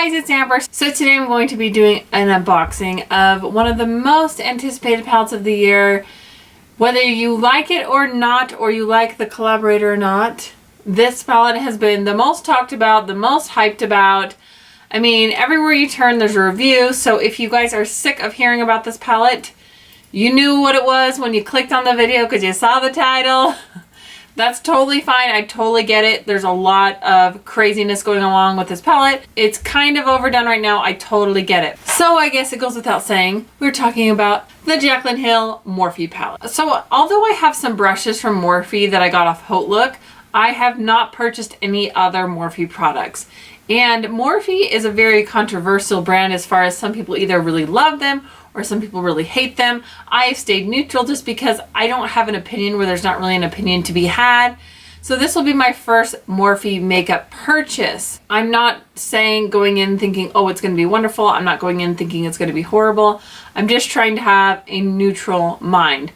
guys, it's Amber. So today I'm going to be doing an unboxing of one of the most anticipated palettes of the year. Whether you like it or not, or you like the collaborator or not, this palette has been the most talked about, the most hyped about. I mean, everywhere you turn there's a review, so if you guys are sick of hearing about this palette, you knew what it was when you clicked on the video because you saw the title. That's totally fine. I totally get it. There's a lot of craziness going along with this palette. It's kind of overdone right now. I totally get it. So I guess it goes without saying, we're talking about the Jaclyn Hill Morphe palette. So although I have some brushes from Morphe that I got off Haute Look, I have not purchased any other Morphe products. And Morphe is a very controversial brand as far as some people either really love them or some people really hate them. I have stayed neutral just because I don't have an opinion where there's not really an opinion to be had. So this will be my first Morphe makeup purchase. I'm not saying going in thinking, oh, it's going to be wonderful. I'm not going in thinking it's going to be horrible. I'm just trying to have a neutral mind.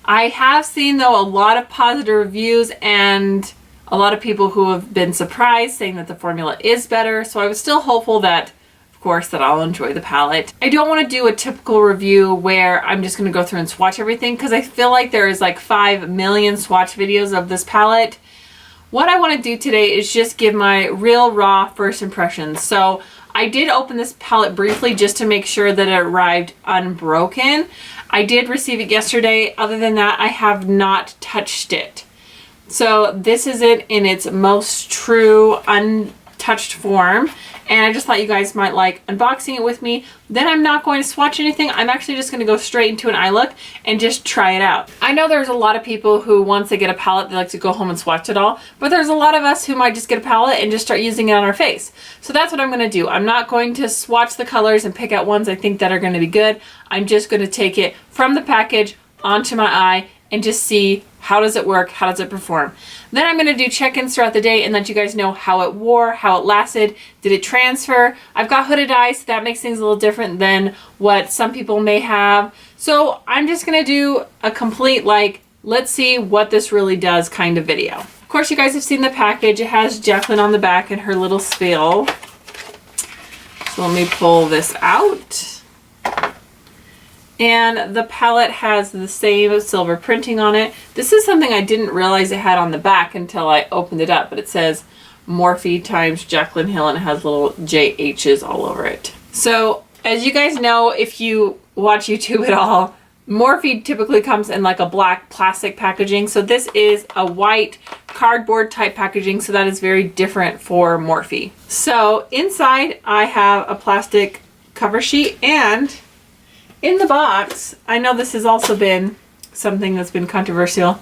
I have seen, though, a lot of positive reviews and a lot of people who have been surprised saying that the formula is better. So I was still hopeful that, of course, that I'll enjoy the palette. I don't want to do a typical review where I'm just going to go through and swatch everything because I feel like there is like 5 million swatch videos of this palette. What I want to do today is just give my real raw first impressions. So I did open this palette briefly just to make sure that it arrived unbroken. I did receive it yesterday. Other than that, I have not touched it. So this is it in its most true untouched form, and I just thought you guys might like unboxing it with me. Then I'm not going to swatch anything. I'm actually just going to go straight into an eye look and just try it out. I know there's a lot of people who once they get a palette they like to go home and swatch it all, but there's a lot of us who might just get a palette and just start using it on our face. So that's what I'm going to do. I'm not going to swatch the colors and pick out ones I think that are going to be good. I'm just going to take it from the package onto my eye and just see how does it work, how does it perform. Then I'm going to do check-ins throughout the day and let you guys know how it wore, how it lasted, did it transfer. I've got hooded eyes, so that makes things a little different than what some people may have. So I'm just going to do a complete, like, let's see what this really does kind of video. Of course, you guys have seen the package. It has Jaclyn on the back and her little spiel. So let me pull this out. And the palette has the same silver printing on it. This is something I didn't realize it had on the back until I opened it up, but it says Morphe times Jaclyn Hill and it has little JH's all over it. So as you guys know, if you watch YouTube at all, Morphe typically comes in like a black plastic packaging. So this is a white cardboard type packaging, so that is very different for Morphe. So inside I have a plastic cover sheet, and in the box, I know this has also been something that's been controversial,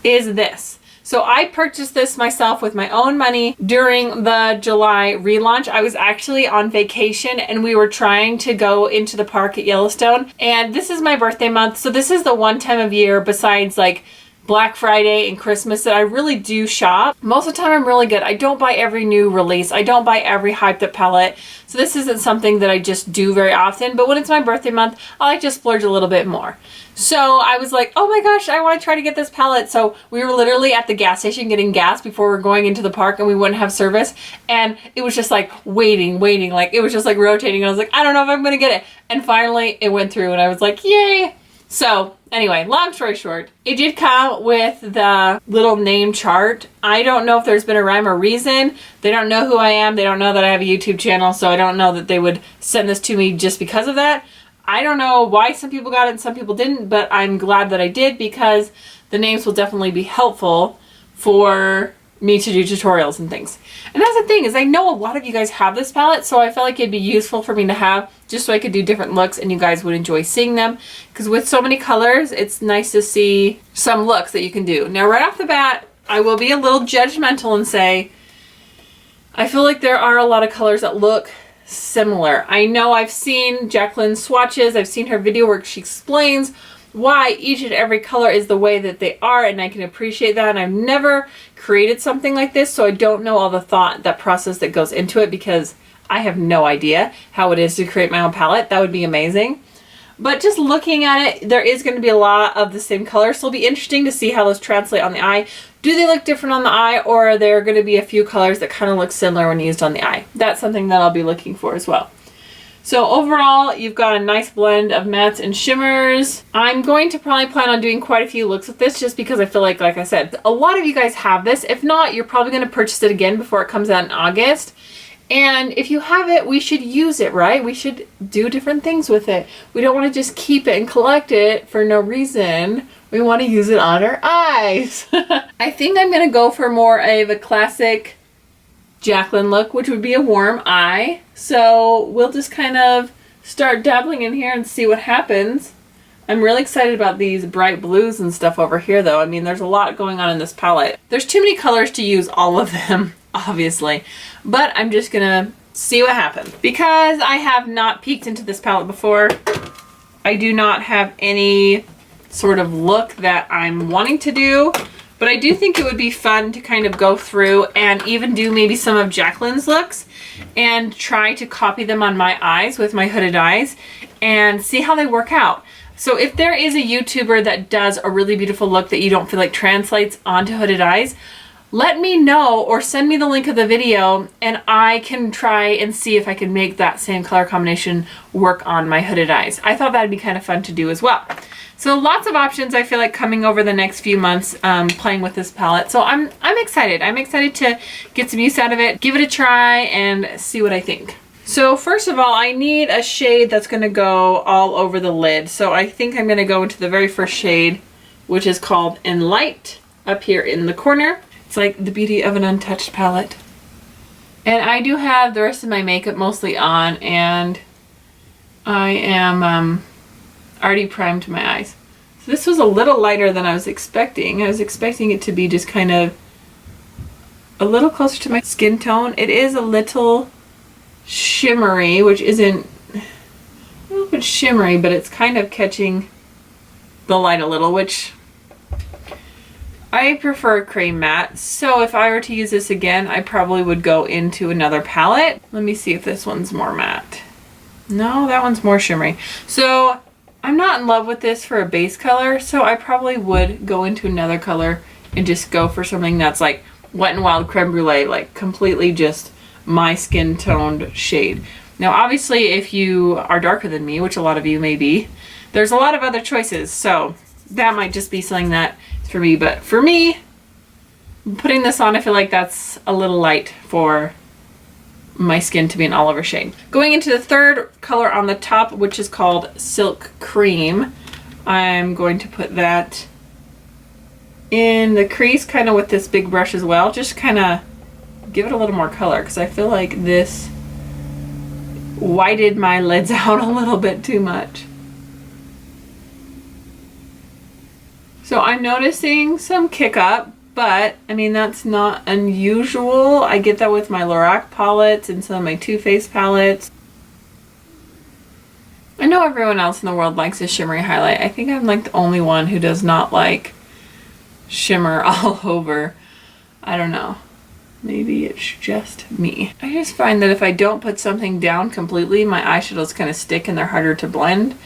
is this. So I purchased this myself with my own money during the July relaunch. I was actually on vacation and we were trying to go into the park at Yellowstone. And this is my birthday month. So this is the one time of year besides like Black Friday and Christmas that I really do shop. Most of the time I'm really good. I don't buy every new release. I don't buy every hyped up palette. So this isn't something that I just do very often, but when it's my birthday month, I like to splurge a little bit more. So I was like, oh my gosh, I want to try to get this palette. So we were literally at the gas station getting gas before we were going into the park and we wouldn't have service. And it was just like waiting, like it was just like rotating. I was like, I don't know if I'm going to get it. And finally it went through and I was like, yay. So anyway, long story short, it did come with the little name chart. I don't know if there's been a rhyme or reason. They don't know who I am. They don't know that I have a YouTube channel, so I don't know that they would send this to me just because of that. I don't know why some people got it and some people didn't, but I'm glad that I did because the names will definitely be helpful for me to do tutorials and things. And that's the thing, is I know a lot of you guys have this palette, so I felt like it'd be useful for me to have just so I could do different looks and you guys would enjoy seeing them. Because with so many colors, it's nice to see some looks that you can do. Now right off the bat, I will be a little judgmental and say, I feel like there are a lot of colors that look similar. I know I've seen Jaclyn's swatches, I've seen her video where she explains why each and every color is the way that they are, and I can appreciate that. And I've never created something like this, so I don't know all the thought, that process that goes into it, because I have no idea how it is to create my own palette. That would be amazing. But just looking at it, there is going to be a lot of the same color, so it'll be interesting to see how those translate on the eye. Do they look different on the eye, or are there going to be a few colors that kind of look similar when used on the eye? That's something that I'll be looking for as well. So overall, you've got a nice blend of mattes and shimmers. I'm going to probably plan on doing quite a few looks with this just because I feel like I said, a lot of you guys have this. If not, you're probably going to purchase it again before it comes out in August. And if you have it, we should use it, right? We should do different things with it. We don't want to just keep it and collect it for no reason. We want to use it on our eyes. I think I'm going to go for more of a classic Jaclyn look, which would be a warm eye. So we'll just kind of start dabbling in here and see what happens. I'm really excited about these bright blues and stuff over here though. I mean, there's a lot going on in this palette. There's too many colors to use all of them, obviously. But I'm just gonna see what happens. Because I have not peeked into this palette before, I do not have any sort of look that I'm wanting to do. But I do think it would be fun to kind of go through and even do maybe some of Jaclyn's looks and try to copy them on my eyes with my hooded eyes and see how they work out. So if there is a YouTuber that does a really beautiful look that you don't feel like translates onto hooded eyes, let me know or send me the link of the video and I can try and see if I can make that same color combination work on my hooded eyes. I thought that'd be kind of fun to do as well. So lots of options I feel like coming over the next few months playing with this palette. So I'm excited. I'm excited to get some use out of it, give it a try and see what I think. So first of all, I need a shade that's going to go all over the lid. So I think I'm going to go into the very first shade, which is called In Light, up here in the corner. It's like the beauty of an untouched palette. And I do have the rest of my makeup mostly on, and I am already primed my eyes. So this was a little lighter than I was expecting. I was expecting it to be just kind of a little closer to my skin tone. It is a little shimmery, which isn't, I don't know if it's shimmery, but it's kind of catching the light a little, which I prefer cream matte. So if I were to use this again, I probably would go into another palette. Let me see if this one's more matte. No, that one's more shimmery. So I'm not in love with this for a base color, so I probably would go into another color and just go for something that's like Wet n Wild Creme Brulee, like completely just my skin toned shade. Now obviously if you are darker than me, which a lot of you may be, there's a lot of other choices, so that might just be something that is for me. But for me, putting this on, I feel like that's a little light for my skin to be an olive shade. Going into the third color on the top, which is called Silk Cream, I'm going to put that in the crease kind of with this big brush as well, just kind of give it a little more color because I feel like this whited my lids out a little bit too much. So I'm noticing some kick up, but I mean, that's not unusual. I get that with my Lorac palettes and some of my Too Faced palettes. I know everyone else in the world likes a shimmery highlight. I think I'm like the only one who does not like shimmer all over. I don't know. Maybe it's just me. I just find that if I don't put something down completely, my eyeshadows kind of stick and they're harder to blend.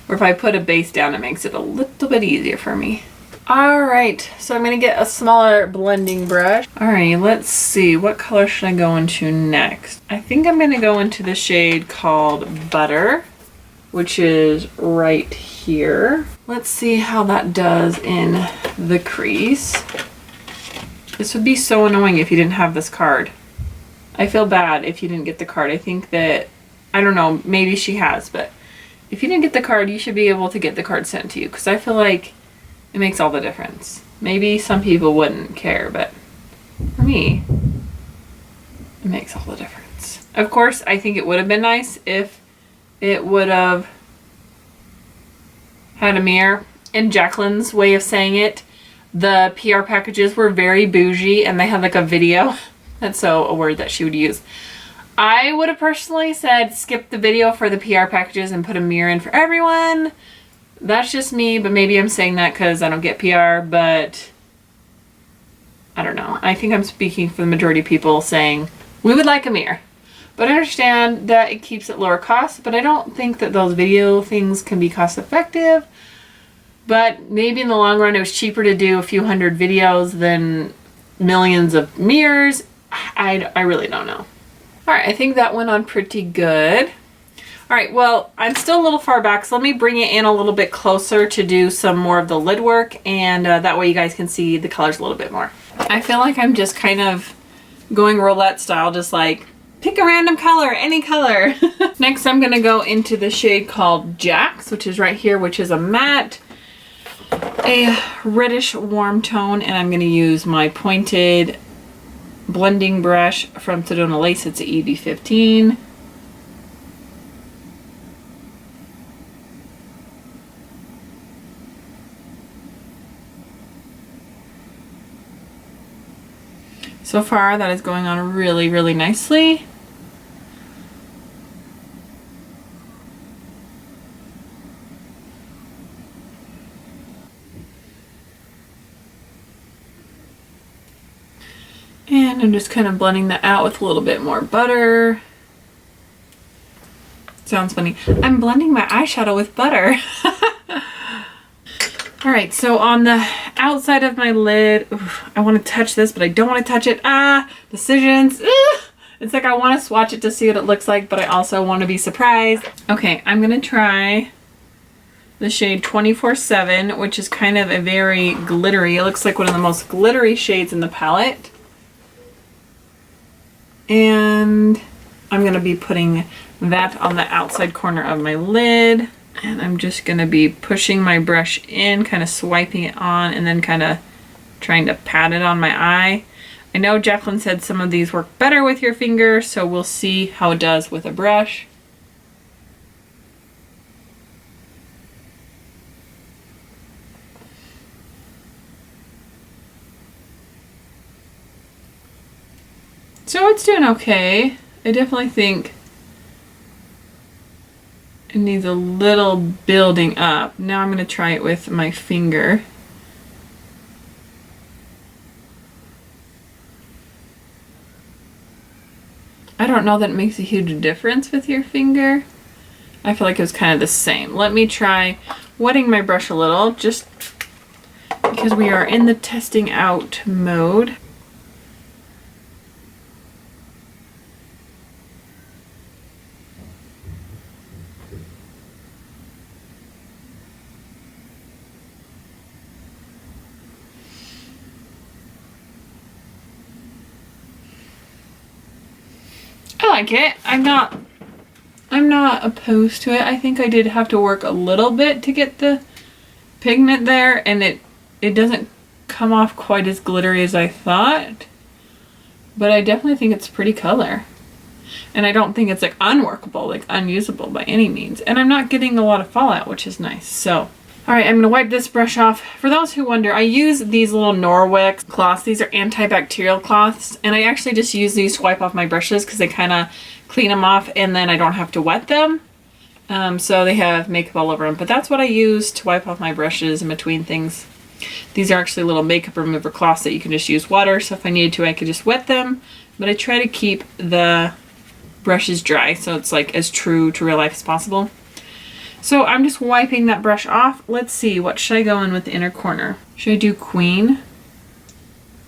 Or if I put a base down, it makes it a little bit easier for me. Alright, so I'm going to get a smaller blending brush. Alright, let's see. What color should I go into next? I think I'm going to go into the shade called Butter, which is right here. Let's see how that does in the crease. This would be so annoying if you didn't have this card. I feel bad if you didn't get the card. I think that, I don't know, maybe she has, but if you didn't get the card, you should be able to get the card sent to you, because I feel like it makes all the difference. Maybe some people wouldn't care, but for me, it makes all the difference. Of course, I think it would have been nice if it would have had a mirror. In Jaclyn's way of saying it, the PR packages were very bougie and they had like a video. That's so a word that she would use. I would have personally said skip the video for the PR packages and put a mirror in for everyone. That's just me, but maybe I'm saying that because I don't get PR, but I don't know. I think I'm speaking for the majority of people saying we would like a mirror. But I understand that it keeps it lower cost, but I don't think that those video things can be cost effective. But maybe in the long run, it was cheaper to do a few hundred videos than millions of mirrors. I really don't know. All right, I think that went on pretty good. All right, well, I'm still a little far back, so let me bring it in a little bit closer to do some more of the lid work, and that way you guys can see the colors a little bit more. I feel like I'm just kind of going roulette style, just like pick a random color, any color. Next, I'm gonna go into the shade called Jax, which is right here, which is a matte, a reddish warm tone, and I'm gonna use my pointed blending brush from Sedona Lace. It's a EB15. So far, that is going on really, really nicely. And I'm just kind of blending that out with a little bit more butter. Sounds funny. I'm blending my eyeshadow with butter. All right, so on the outside of my lid, I want to touch this, but I don't want to touch it. Decisions. It's like I want to swatch it to see what it looks like, but I also want to be surprised. Okay, I'm going to try the shade 24/7, which is kind of a very glittery. It looks like one of the most glittery shades in the palette. And I'm going to be putting that on the outside corner of my lid. And I'm just going to be pushing my brush in, kind of swiping it on, and then kind of trying to pat it on my eye. I know Jaclyn said some of these work better with your finger, so we'll see how it does with a brush. So it's doing okay. I definitely think it needs a little building up. Now I'm going to try it with my finger. I don't know that it makes a huge difference with your finger. I feel like it was kind of the same. Let me try wetting my brush a little, just because we are in the testing out mode. I like it. I'm not opposed to it. I think I did have to work a little bit to get the pigment there, and it doesn't come off quite as glittery as I thought, but I definitely think it's a pretty color. And I don't think it's like unworkable, like unusable by any means. And I'm not getting a lot of fallout, which is nice. So, all right, I'm gonna wipe this brush off. For those who wonder, I use these little Norwex cloths. These are antibacterial cloths, and I actually just use these to wipe off my brushes because they kind of clean them off, and then I don't have to wet them. So they have makeup all over them, but that's what I use to wipe off my brushes in between things. These are actually little makeup remover cloths that you can just use water, so if I needed to, I could just wet them, but I try to keep the brushes dry so it's like as true to real life as possible. So I'm just wiping that brush off. Let's see, what should I go in with the inner corner? Should I do Queen?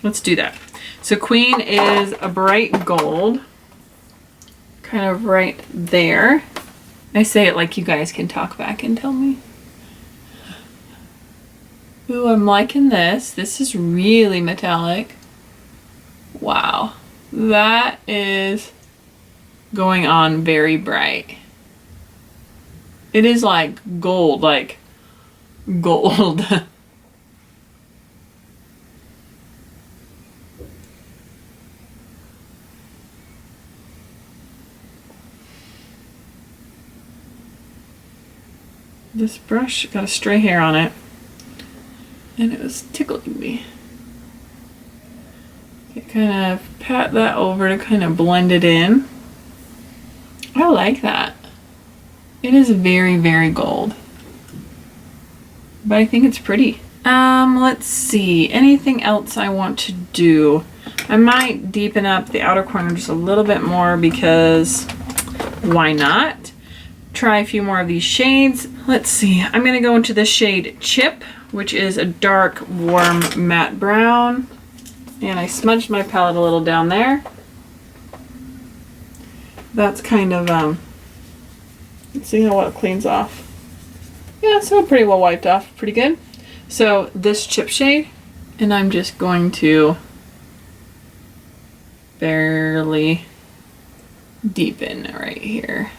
Let's do that. So Queen is a bright gold, kind of right there. I say it like you guys can talk back and tell me. Ooh, I'm liking this. This is really metallic. Wow. That is going on very bright. It is like gold, like gold. This brush got a stray hair on it, and it was tickling me. Okay, kind of pat that over to kind of blend it in. I like that. It is very, very gold, but I think it's pretty. Let's see, anything else I want to do? I might deepen up the outer corner just a little bit more because why not? Try a few more of these shades. Let's see. I'm going to go into the shade Chip, which is a dark, warm, matte brown. And I smudged my palette a little down there. That's kind of, let's see how well it cleans off. Yeah, so pretty well wiped off. Pretty good. So this Chip shade, and I'm just going to barely deepen right here.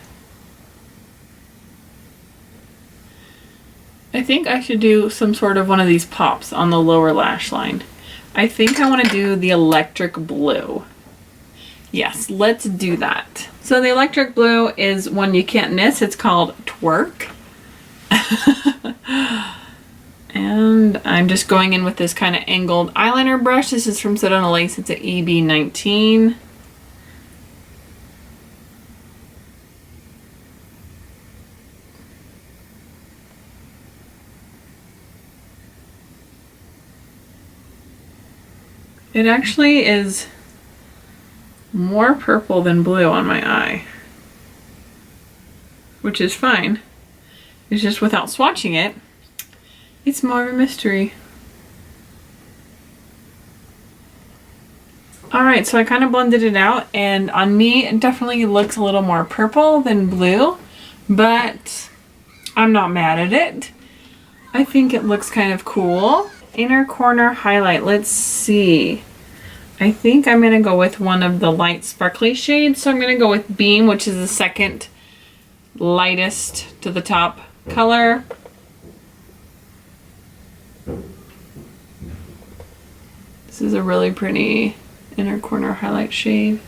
I think I should do some sort of one of these pops on the lower lash line. I think I want to do the electric blue. Yes, let's do that. So the electric blue is one you can't miss. It's called Twerk. And I'm just going in with this kind of angled eyeliner brush. This is from Sit on a Lace. It's an EB19. It actually is more purple than blue on my eye, which is fine. It's just without swatching it, it's more of a mystery. Alright, so I kind of blended it out, and on me it definitely looks a little more purple than blue, but I'm not mad at it. I think it looks kind of cool. Inner corner highlight, let's see. I think I'm going to go with one of the light sparkly shades, so I'm going to go with Beam, which is the second lightest to the top color. This is a really pretty inner corner highlight shade.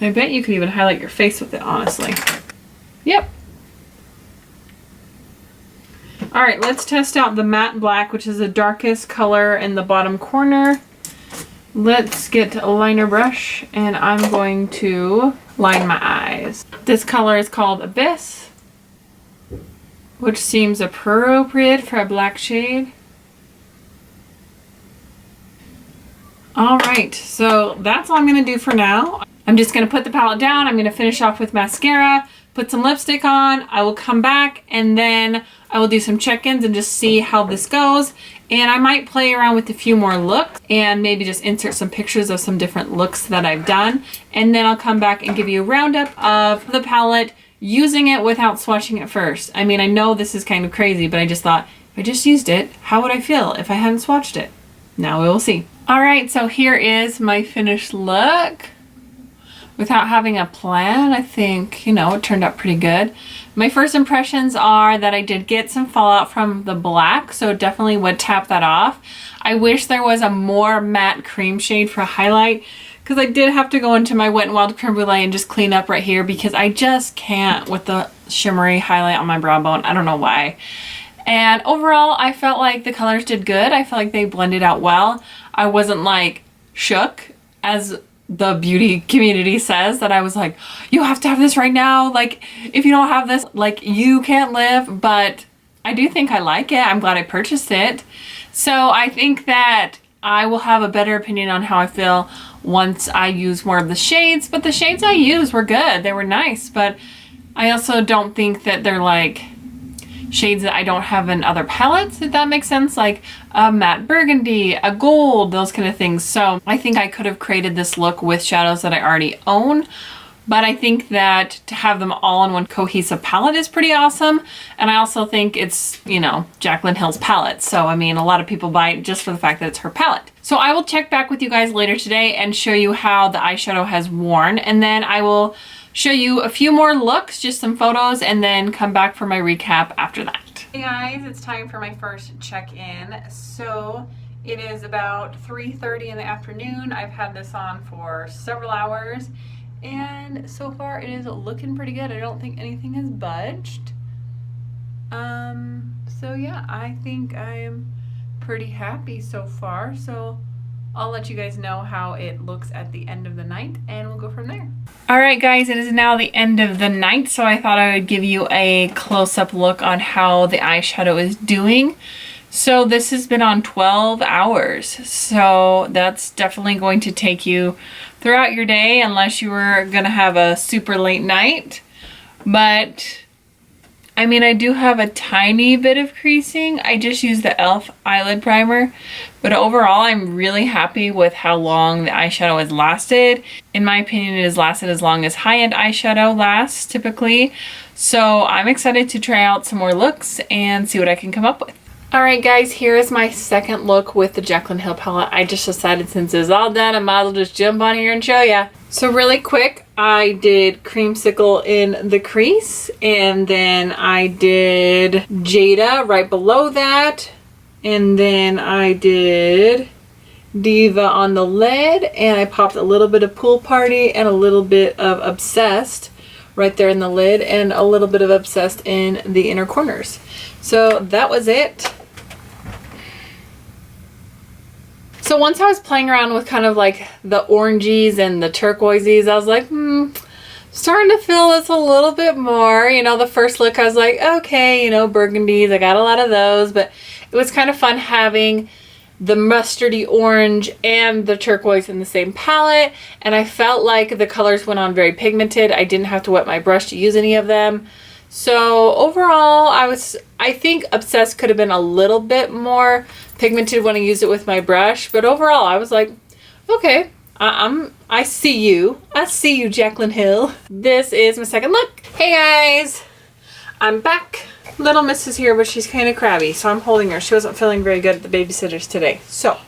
I bet you could even highlight your face with it, honestly. Yep. Alright, let's test out the matte black, which is the darkest color in the bottom corner. Let's get a liner brush, and I'm going to line my eyes. This color is called Abyss, which seems appropriate for a black shade. Alright, so that's all I'm going to do for now. I'm just going to put the palette down. I'm going to finish off with mascara, put some lipstick on. I will come back, and then I will do some check-ins and just see how this goes. And I might play around with a few more looks and maybe just insert some pictures of some different looks that I've done. And then I'll come back and give you a roundup of the palette using it without swatching it first. I mean, I know this is kind of crazy, but I just thought, if I just used it, how would I feel if I hadn't swatched it? Now we will see. Alright, so here is my finished look. Without having a plan, I think, you know, it turned out pretty good. My first impressions are that I did get some fallout from the black, so definitely would tap that off. I wish there was a more matte cream shade for highlight, because I did have to go into my Wet n Wild Creme Brulee and just clean up right here, because I just can't with the shimmery highlight on my brow bone. I don't know why. And overall, I felt like the colors did good. I felt like they blended out well. I wasn't like shook, as the beauty community says, that I was like, you have to have this right now. Like, if you don't have this, like, you can't live. But I do think I like it. I'm glad I purchased it. So I think that I will have a better opinion on how I feel once I use more of the shades. But the shades I used were good. They were nice. But I also don't think that they're like shades that I don't have in other palettes, if that makes sense, like a matte burgundy, a gold, those kind of things. So I think I could have created this look with shadows that I already own, but I think that to have them all in one cohesive palette is pretty awesome. And I also think it's, you know, Jaclyn Hill's palette. So I mean, a lot of people buy it just for the fact that it's her palette. So I will check back with you guys later today and show you how the eyeshadow has worn, and then I will show you a few more looks, just some photos, and then come back for my recap after that. Hey guys, it's time for my first check-in. So it is about 3:30 in the afternoon. I've had this on for several hours, and so far it is looking pretty good. I don't think anything has budged. So yeah, I think I'm pretty happy so far. So I'll let you guys know how it looks at the end of the night, and we'll go from there. Alright guys, it is now the end of the night, so I thought I would give you a close-up look on how the eyeshadow is doing. So this has been on 12 hours. So that's definitely going to take you throughout your day unless you were gonna have a super late night. But I mean, I do have a tiny bit of creasing. I just use the e.l.f. eyelid primer. But overall, I'm really happy with how long the eyeshadow has lasted. In my opinion, it has lasted as long as high-end eyeshadow lasts typically. So I'm excited to try out some more looks and see what I can come up with. Alright guys, here is my second look with the Jaclyn Hill palette. I just decided since it's all done, I might as well just jump on here and show ya. So really quick, I did Creamsicle in the crease, and then I did Jada right below that, and then I did Diva on the lid, and I popped a little bit of Pool Party and a little bit of Obsessed right there in the lid, and a little bit of Obsessed in the inner corners. So that was it. So once I was playing around with kind of like the oranges and the turquoises, I was like, starting to feel this a little bit more. You know, the first look I was like, okay, you know, burgundies, I got a lot of those, but it was kind of fun having the mustardy orange and the turquoise in the same palette, and I felt like the colors went on very pigmented. I didn't have to wet my brush to use any of them. So overall, I think Obsessed could have been a little bit more pigmented when I used it with my brush, but overall I was like, okay, I see you. I see you, Jaclyn Hill. This is my second look. Hey guys, I'm back. Little Miss is here, but she's kind of crabby, so I'm holding her. She wasn't feeling very good at the babysitter's today, so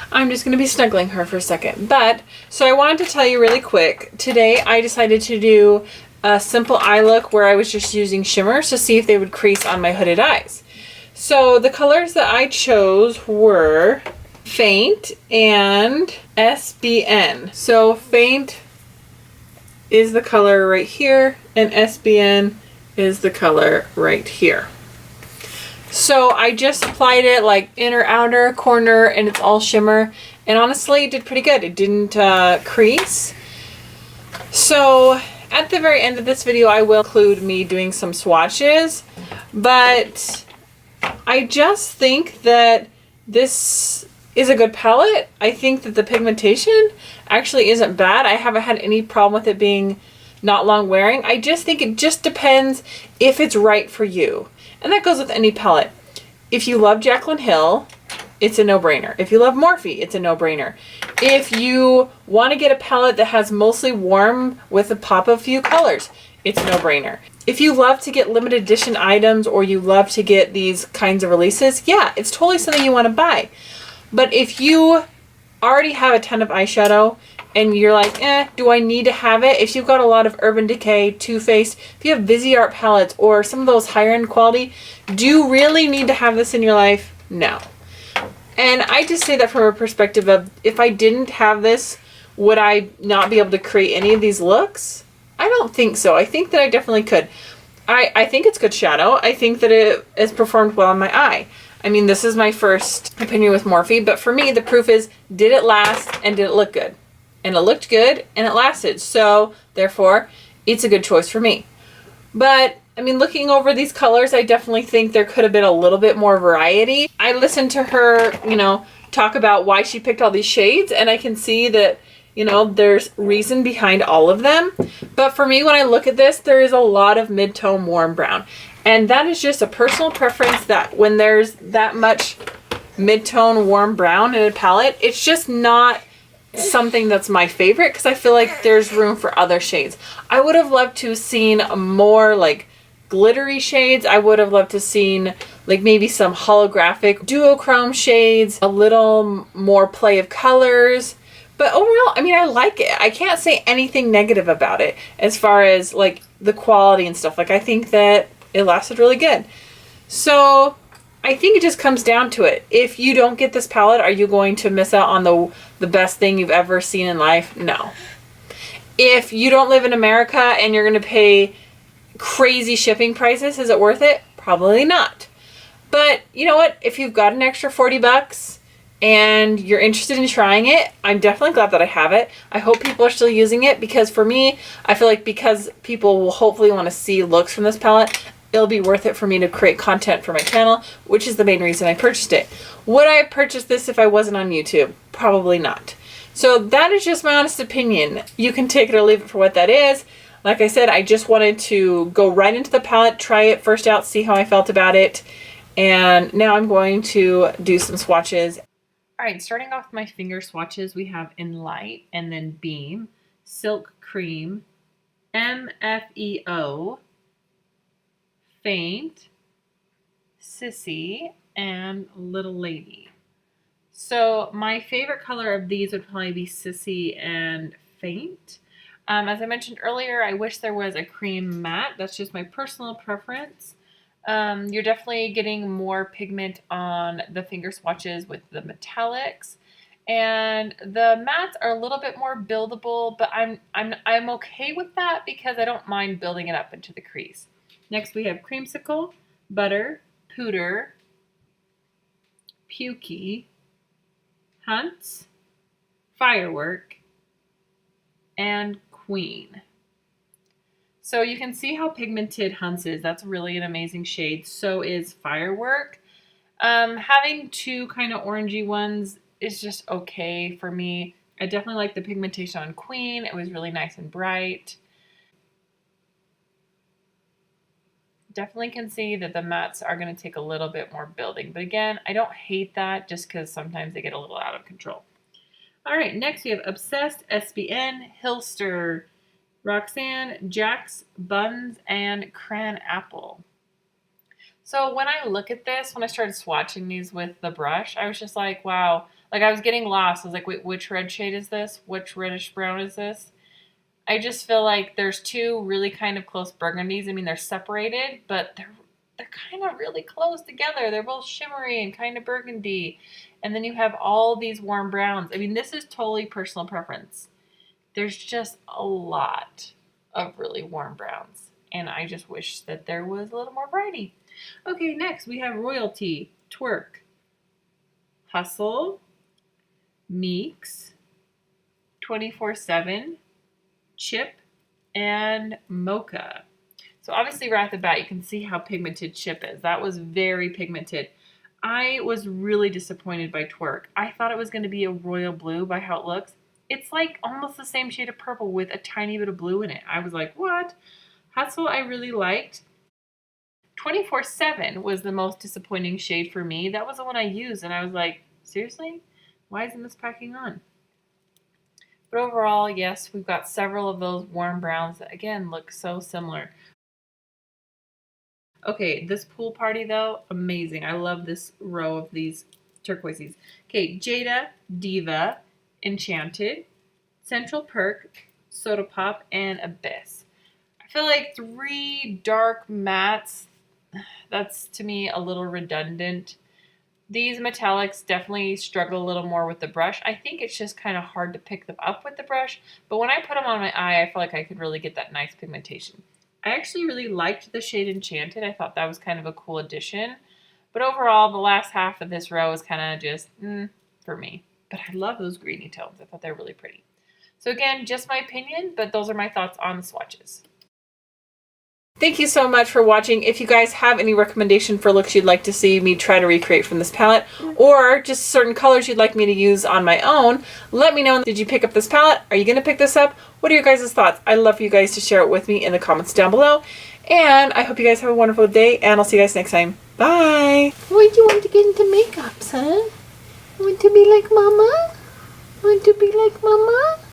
I'm just going to be snuggling her for a second. But, so I wanted to tell you really quick, today I decided to do a simple eye look where I was just using shimmers to see if they would crease on my hooded eyes. So the colors that I chose were Faint and SBN. So Faint is the color right here, and SBN is the color right here. So I just applied it like inner, outer, corner, and it's all shimmer. And honestly, it did pretty good. It didn't crease. So at the very end of this video, I will include me doing some swatches. But I just think that this is a good palette. I think that the pigmentation actually isn't bad. I haven't had any problem with it being not long wearing. I just think it just depends if it's right for you. And that goes with any palette. If you love Jaclyn Hill, it's a no-brainer. If you love Morphe, it's a no-brainer. If you want to get a palette that has mostly warm with a pop of few colors, it's a no-brainer. If you love to get limited edition items or you love to get these kinds of releases, yeah, it's totally something you want to buy. But if you already have a ton of eyeshadow and you're like, do I need to have it? If you've got a lot of Urban Decay, Too Faced, if you have Viseart palettes or some of those higher end quality, do you really need to have this in your life? No. And I just say that from a perspective of, if I didn't have this, would I not be able to create any of these looks? I don't think so. I think that I definitely could. I think it's good shadow. I think that it has performed well on my eye. I mean, this is my first opinion with Morphe, but for me, the proof is, did it last and did it look good? And it looked good and it lasted. So therefore, it's a good choice for me. But I mean, looking over these colors, I definitely think there could have been a little bit more variety. I listened to her, you know, talk about why she picked all these shades, and I can see that, you know, there's reason behind all of them. But for me, when I look at this, there is a lot of mid-tone warm brown. And that is just a personal preference, that when there's that much mid-tone warm brown in a palette, it's just not something that's my favorite, because I feel like there's room for other shades. I would have loved to have seen more like glittery shades. I would have loved to have seen like maybe some holographic duochrome shades, a little more play of colors. But overall, I mean, I like it. I can't say anything negative about it as far as like the quality and stuff. Like, I think that it lasted really good. So I think it just comes down to it. If you don't get this palette, are you going to miss out on the best thing you've ever seen in life? No. If you don't live in America and you're going to pay crazy shipping prices, is it worth it? Probably not. But you know what? If you've got an extra 40 bucks and you're interested in trying it, I'm definitely glad that I have it. I hope people are still using it, because for me, I feel like because people will hopefully want to see looks from this palette, it'll be worth it for me to create content for my channel, which is the main reason I purchased it. Would I have purchased this if I wasn't on YouTube? Probably not. So that is just my honest opinion. You can take it or leave it for what that is. Like I said, I just wanted to go right into the palette, try it first out, see how I felt about it. And now I'm going to do some swatches. All right, starting off my finger swatches, we have in Light and then Beam, Silk Cream, MFEO, Faint, Sissy, and Little Lady. So my favorite color of these would probably be Sissy and Faint. As I mentioned earlier, I wish there was a cream matte. That's just my personal preference. You're definitely getting more pigment on the finger swatches with the metallics, and the mattes are a little bit more buildable, but I'm okay with that because I don't mind building it up into the crease. Next we have Creamsicle, Butter, Pooter, Pukey, Hunts, Firework, and Queen. So you can see how pigmented Hunts is. That's really an amazing shade. So is Firework. Having two kind of orangey ones is just okay for me. I definitely like the pigmentation on Queen. It was really nice and bright. Definitely can see that the mattes are going to take a little bit more building. But again, I don't hate that just because sometimes they get a little out of control. All right, next we have Obsessed, SBN, Hillster, Roxanne, Jax, Buns, and Cran Apple. So when I look at this, when I started swatching these with the brush, I was just like, wow. Like I was getting lost. I was like, wait, which red shade is this? Which reddish brown is this? I just feel like there's two really kind of close burgundies. I mean, they're separated, but they're kind of really close together. They're both shimmery and kind of burgundy. And then you have all these warm browns. I mean, this is totally personal preference. There's just a lot of really warm browns, and I just wish that there was a little more variety. Okay, next we have Royalty, Twerk, Hustle, Meeks, 24/7, Chip, and Mocha. So obviously right off the bat, you can see how pigmented Chip is. That was very pigmented. I was really disappointed by Twerk. I thought it was going to be a royal blue by how it looks. It's like almost the same shade of purple with a tiny bit of blue in it. I was like, what? Hustle I really liked. 24/7 was the most disappointing shade for me. That was the one I used, and I was like, seriously? Why isn't this packing on? But overall, yes, we've got several of those warm browns that, again, look so similar. Okay, this Pool Party, though, amazing. I love this row of these turquoises. Okay, Jada, Diva, Enchanted, Central Perk, Soda Pop, and Abyss. I feel like 3 dark mattes, that's to me a little redundant. These metallics definitely struggle a little more with the brush. I think it's just kind of hard to pick them up with the brush, but when I put them on my eye, I feel like I could really get that nice pigmentation. I actually really liked the shade Enchanted. I thought that was kind of a cool addition, but overall, the last half of this row is kind of just, for me. But I love those greeny tones. I thought they were really pretty. So again, just my opinion, but those are my thoughts on the swatches. Thank you so much for watching. If you guys have any recommendation for looks you'd like to see me try to recreate from this palette, or just certain colors you'd like me to use on my own, let me know. Did you pick up this palette? Are you going to pick this up? What are your guys' thoughts? I'd love for you guys to share it with me in the comments down below. And I hope you guys have a wonderful day, and I'll see you guys next time. Bye! Why do you want to get into makeup, son? Want to be like Mama? Want to be like Mama?